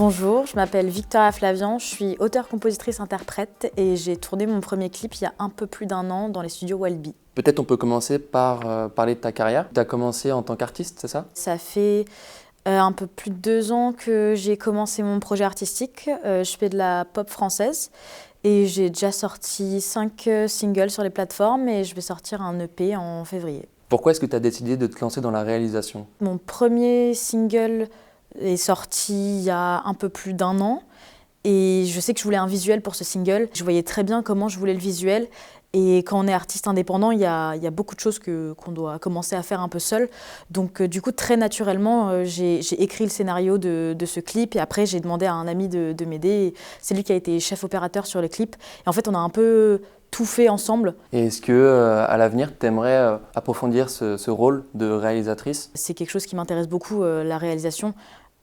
Bonjour, je m'appelle Victoria Flavian, je suis auteure, compositrice, interprète et j'ai tourné mon premier clip il y a un peu plus d'1 an dans les studios Walby. Peut-être on peut commencer par parler de ta carrière. Tu as commencé en tant qu'artiste, c'est ça? Ça fait un peu plus de 2 ans que j'ai commencé mon projet artistique. Je fais de la pop française et j'ai déjà sorti 5 singles sur les plateformes et je vais sortir un EP en février. Pourquoi est-ce que tu as décidé de te lancer dans la réalisation? Mon premier single est sorti il y a un peu plus d'1 an et je sais que je voulais un visuel pour ce single. Je voyais très bien comment je voulais le visuel et quand on est artiste indépendant, il y a beaucoup de choses qu'on doit commencer à faire un peu seul. Donc du coup, très naturellement, j'ai écrit le scénario de ce clip et après j'ai demandé à un ami de m'aider. C'est lui qui a été chef opérateur sur le clip. Et en fait, on a un peu tout fait ensemble. Et est-ce que à l'avenir, tu aimerais approfondir ce rôle de réalisatrice? C'est quelque chose qui m'intéresse beaucoup, la réalisation.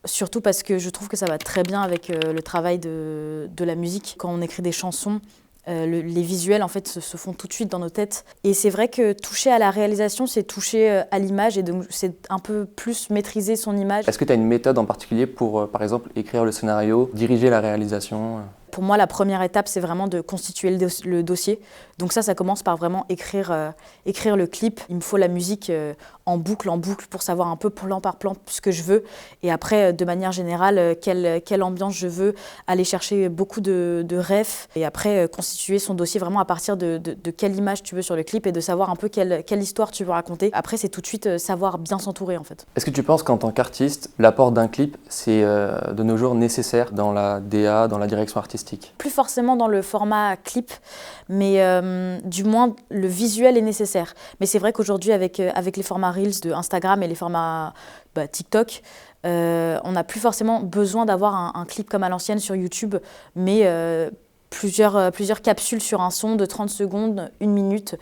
Surtout parce que je trouve que ça va très bien avec le travail de la musique. Quand on écrit des chansons, les visuels en fait se font tout de suite dans nos têtes. Et c'est vrai que toucher à la réalisation, c'est toucher à l'image et donc c'est un peu plus maîtriser son image. Est-ce que tu as une méthode en particulier pour, par exemple, écrire le scénario, diriger la réalisation? Pour moi, la première étape, c'est vraiment de constituer le dossier. Donc ça commence par vraiment écrire le clip. Il me faut la musique en boucle pour savoir un peu plan par plan ce que je veux. Et après, de manière générale, quelle ambiance je veux, aller chercher beaucoup de refs. Et après, constituer son dossier vraiment à partir de quelle image tu veux sur le clip et de savoir un peu quelle histoire tu veux raconter. Après, c'est tout de suite savoir bien s'entourer en fait. Est-ce que tu penses qu'en tant qu'artiste, l'apport d'un clip, c'est de nos jours nécessaire dans la DA, dans la direction artistique? Plus forcément dans le format clip, mais du moins le visuel est nécessaire. Mais c'est vrai qu'aujourd'hui avec les formats Reels de Instagram et les formats TikTok, on n'a plus forcément besoin d'avoir un clip comme à l'ancienne sur YouTube, mais plusieurs capsules sur un son de 30 secondes, 1 minute.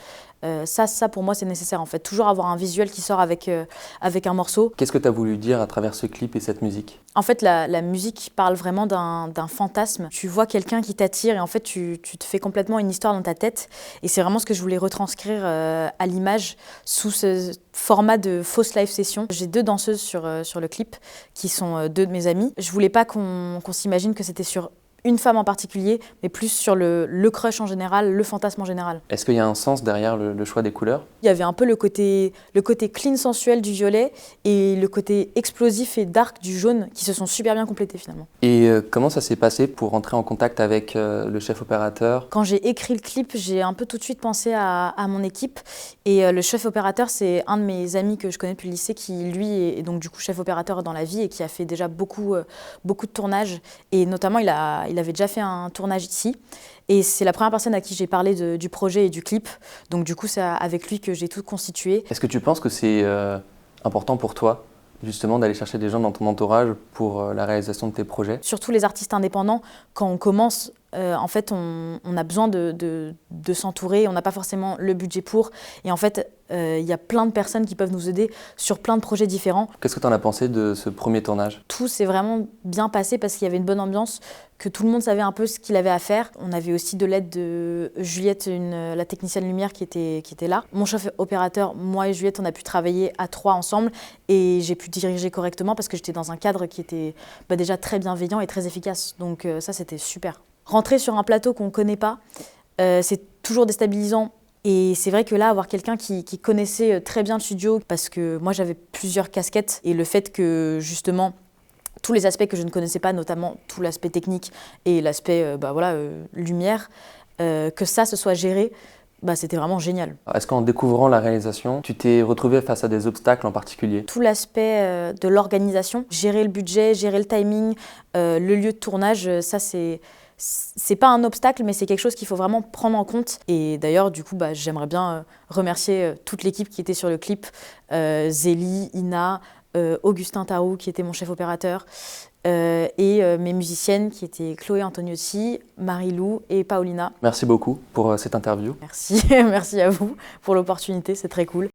Ça pour moi c'est nécessaire en fait, toujours avoir un visuel qui sort avec un morceau. Qu'est-ce que tu as voulu dire à travers ce clip et cette musique? En fait la musique parle vraiment d'un fantasme. Tu vois quelqu'un qui t'attire et en fait tu te fais complètement une histoire dans ta tête et c'est vraiment ce que je voulais retranscrire à l'image sous ce format de fausse live session. J'ai 2 danseuses sur le clip qui sont 2 de mes amies. Je voulais pas qu'on s'imagine que c'était sur une femme en particulier, mais plus sur le crush en général, le fantasme en général. Est-ce qu'il y a un sens derrière le choix des couleurs? Il y avait un peu le côté clean sensuel du violet et le côté explosif et dark du jaune qui se sont super bien complétés finalement. Et comment ça s'est passé pour entrer en contact avec le chef opérateur? Quand j'ai écrit le clip, j'ai un peu tout de suite pensé à mon équipe et le chef opérateur, c'est un de mes amis que je connais depuis le lycée qui lui est donc du coup chef opérateur dans la vie et qui a fait déjà beaucoup de tournages et notamment il avait déjà fait un tournage ici et c'est la première personne à qui j'ai parlé du projet et du clip, donc du coup c'est avec lui que j'ai tout constitué. Est-ce que tu penses que c'est important pour toi justement d'aller chercher des gens dans ton entourage pour la réalisation de tes projets? Surtout les artistes indépendants, quand on commence, en fait on a besoin de s'entourer, on n'a pas forcément le budget pour et en fait il y a plein de personnes qui peuvent nous aider sur plein de projets différents. Qu'est-ce que tu en as pensé de ce premier tournage? Tout s'est vraiment bien passé parce qu'il y avait une bonne ambiance, que tout le monde savait un peu ce qu'il avait à faire. On avait aussi de l'aide de Juliette, la technicienne lumière qui était là. Mon chef opérateur, moi et Juliette, on a pu travailler à 3 ensemble et j'ai pu diriger correctement parce que j'étais dans un cadre qui était déjà très bienveillant et très efficace. Donc ça, c'était super. Rentrer sur un plateau qu'on ne connaît pas, c'est toujours déstabilisant. Et c'est vrai que là, avoir quelqu'un qui connaissait très bien le studio, parce que moi j'avais plusieurs casquettes, et le fait que justement, tous les aspects que je ne connaissais pas, notamment tout l'aspect technique et l'aspect lumière, que ça se soit géré, c'était vraiment génial. Est-ce qu'en découvrant la réalisation, tu t'es retrouvé face à des obstacles en particulier? Tout l'aspect de l'organisation, gérer le budget, gérer le timing, le lieu de tournage, ça c'est pas un obstacle, mais c'est quelque chose qu'il faut vraiment prendre en compte. Et d'ailleurs, du coup, j'aimerais bien remercier toute l'équipe qui était sur le clip, Zélie, Ina, Augustin Tarou qui était mon chef opérateur, et mes musiciennes qui étaient Chloé Antoniotti, Marie-Lou et Paulina. Merci beaucoup pour cette interview. Merci, merci à vous pour l'opportunité, c'est très cool.